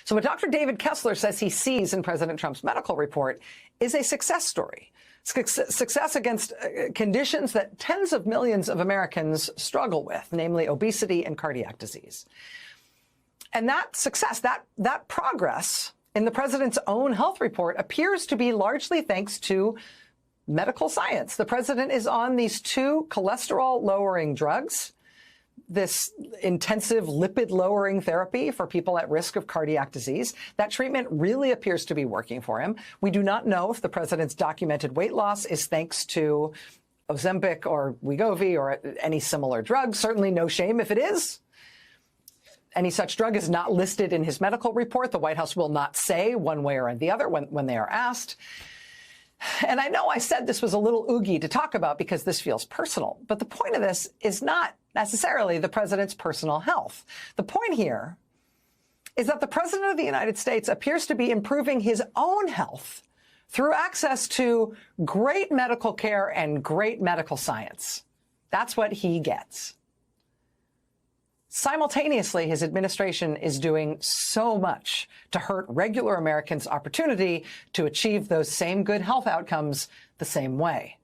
So what Dr. David Kessler says he sees in President Trump's medical report is a success story. Success against conditions that tens of millions of Americans struggle with, namely obesity and cardiac disease. And that success, that progress in the president's own health report appears to be largely thanks to medical science. The president is on these two cholesterol-lowering drugs, this intensive lipid-lowering therapy for people at risk of cardiac disease. That treatment really appears to be working for him. We do not know if the president's documented weight loss is thanks to Ozempic or Wegovy or any similar drug. Certainly no shame if it is. Any such drug is not listed in his medical report. The White House will not say one way or the other when they are asked. And I know I said this was a little oogie to talk about because this feels personal, but the point of this is not necessarily the president's personal health. The point here is that the president of the United States appears to be improving his own health through access to great medical care and great medical science. That's what he gets. Simultaneously, his administration is doing so much to hurt regular Americans' opportunity to achieve those same good health outcomes the same way.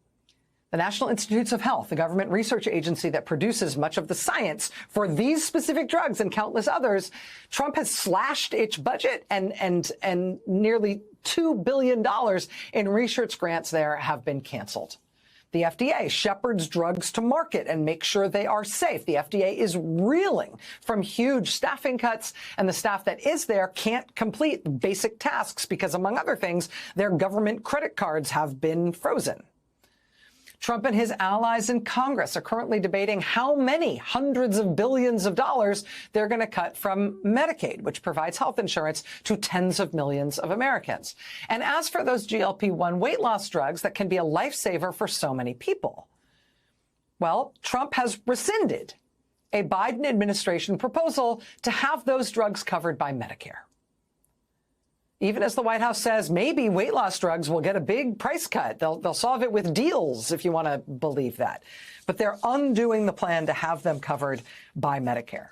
The National Institutes of Health, the government research agency that produces much of the science for these specific drugs and countless others, Trump has slashed its budget and nearly $2 billion in research grants there have been canceled. The FDA shepherds drugs to market and makes sure they are safe. The FDA is reeling from huge staffing cuts, and the staff that is there can't complete basic tasks because, among other things, their government credit cards have been frozen. Trump and his allies in Congress are currently debating how many hundreds of billions of dollars they're going to cut from Medicaid, which provides health insurance to tens of millions of Americans. And as for those GLP-1 weight loss drugs that can be a lifesaver for so many people, well, Trump has rescinded a Biden administration proposal to have those drugs covered by Medicare. Even as the White House says maybe weight loss drugs will get a big price cut. They'll solve it with deals, if you want to believe that. But they're undoing the plan to have them covered by Medicare,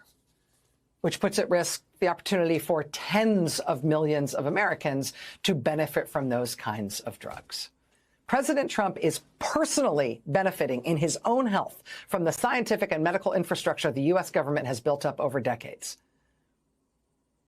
which puts at risk the opportunity for tens of millions of Americans to benefit from those kinds of drugs. President Trump is personally benefiting in his own health from the scientific and medical infrastructure the U.S. government has built up over decades.